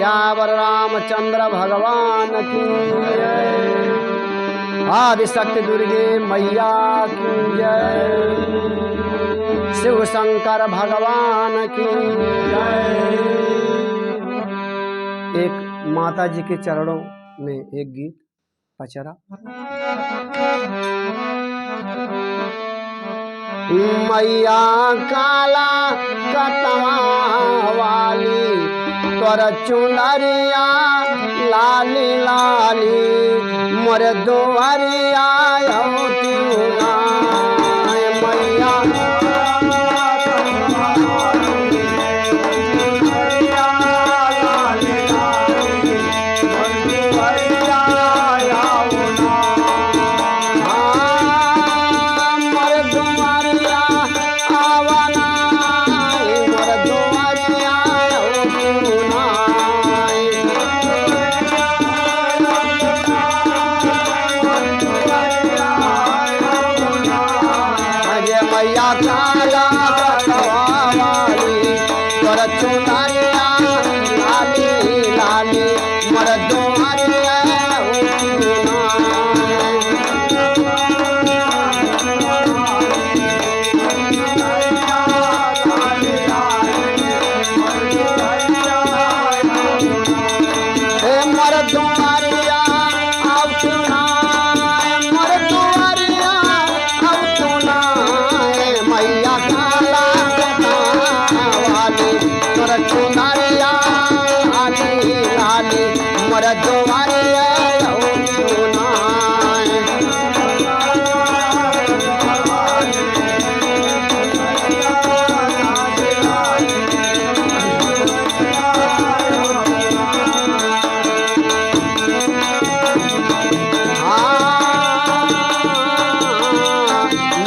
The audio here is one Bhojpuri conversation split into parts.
यावर रामचंद्र भगवान की जय। आदिशक्ति दुर्गे मैया की जय। शिव शंकर भगवान की जय। एक माता जी के चरणों में एक गीत पचरा। मैया काला कतवा वाली तोर चुनरिया लाली लाली मोर दुआरिया मैया काला वाली तोर चुनरिया लाली लाली मोर दुआरिया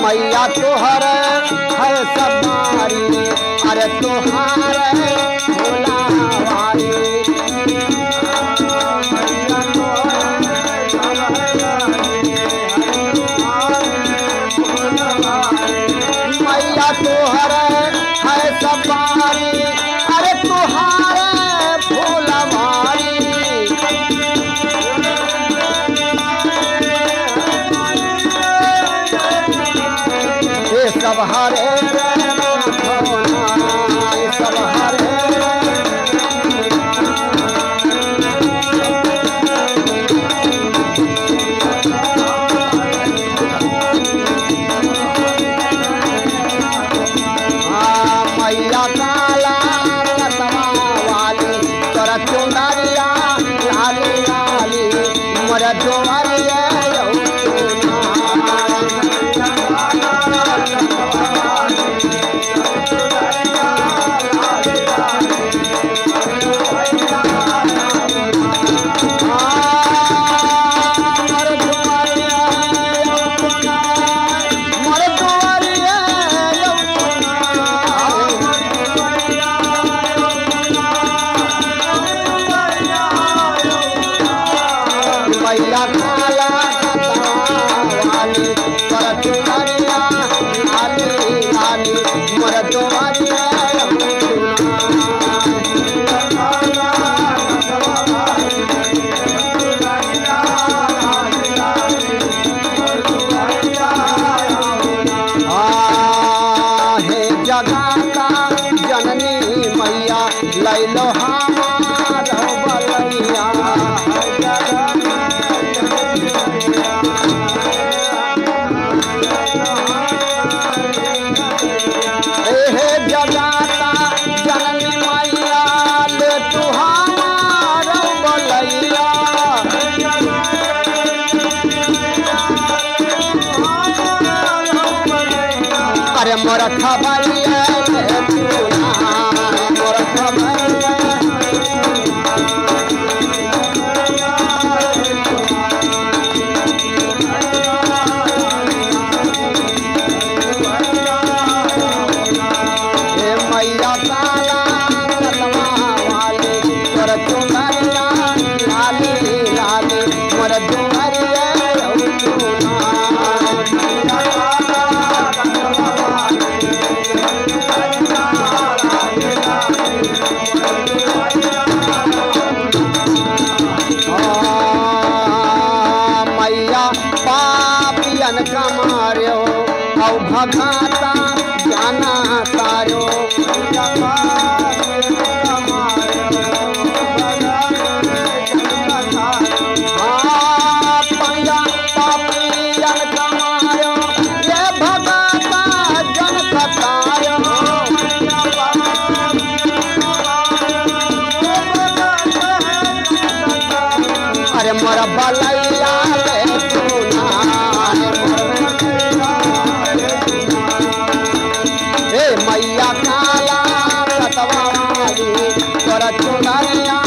मैया तोहर है सवारी अरे तोहार भोलावारी मैया तोहर है सवारी अरे तोहार भोलावारी सब हरे सब हरे मैया काला कतवा वाली तोरा चुनरिया लाली लाली मोर दुआरिया मैया काला वाली तोर चुनरिया लाली लाली मोर दुआरिया हे जगता जननी मैया लैलो हमार बलैया जगाता जननी मैया ले तू हमार बलैया अरे मोर खबरिया ले तू मोर खबरिया मैया काला कतवा वाली तोर चुनरिया लाली लाली मोर दुआरिया भगाता जाना तारो अरे मोरा बलैया ले सुना हे मैया काला कतवाली तोरा चुनरिया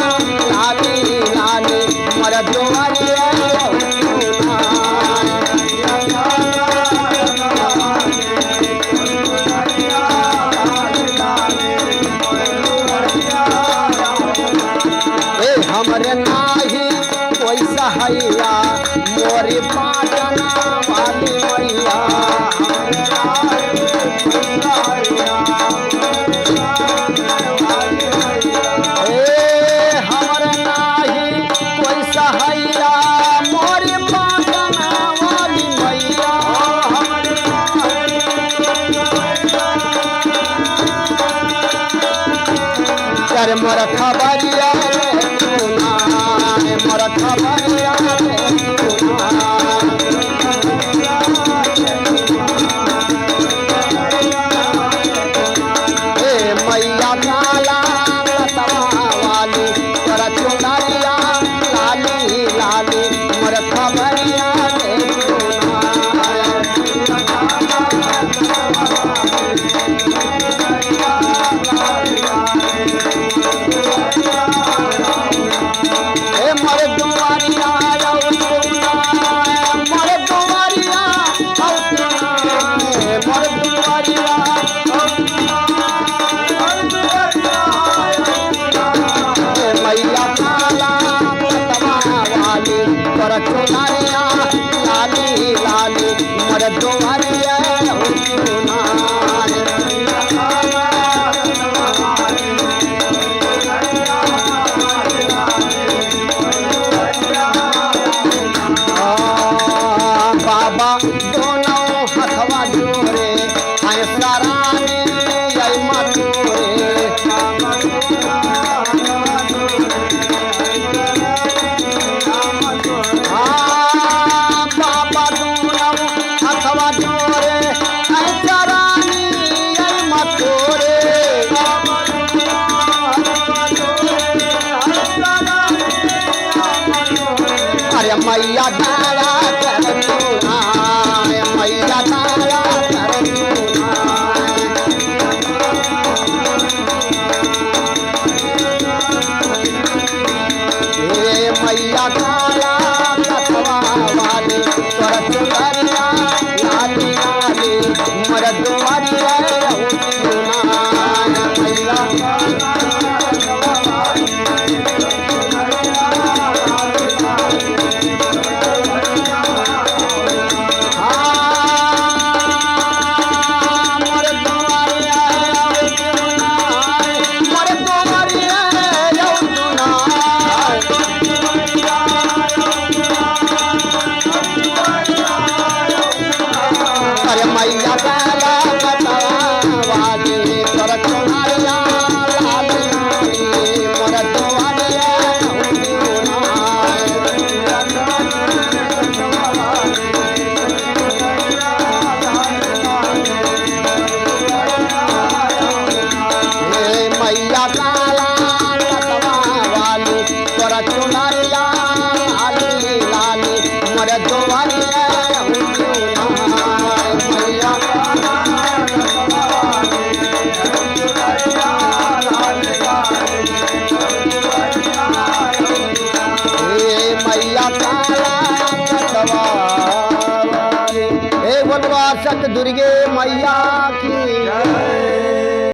लाली लाली मोरा दुआरिया सुना हे हमरे नाही कोई सहैया मोरी पाटना वाली मैया हमर नाही कोई सहैया मोरी पाटना वाली मैया अरे मोर खबरिया मोर खबरिया मैया काला वाली तोरा चुनरिया लाली लाली मोर खबरिया मोर दुआरिया मोर दुआरिया मोर दुआरिया मैया काला वाली तोरा चुनरिया लाली लाली मोर दुआरिया बाबा दोनों हथवा जोरे आय सराने जय मतोरे बाबा दोनों हथवा जोरे आय सराने जय मतोरे अरे मैया दारा कर तूना मैया दारा कर तूना हे मैया काला कतवा वाली तोरा चुनरिया लाली लाली मोर दुआरिया सुना मैया मैया काला वाली तोरा चुनरिया लाली लाली मोर दुआरिया मैया काला वाली तोरा चुनरिया लाली लाली मोर दुआरिया मैया काला वाली हे बोलवा सत दुर्गे मैया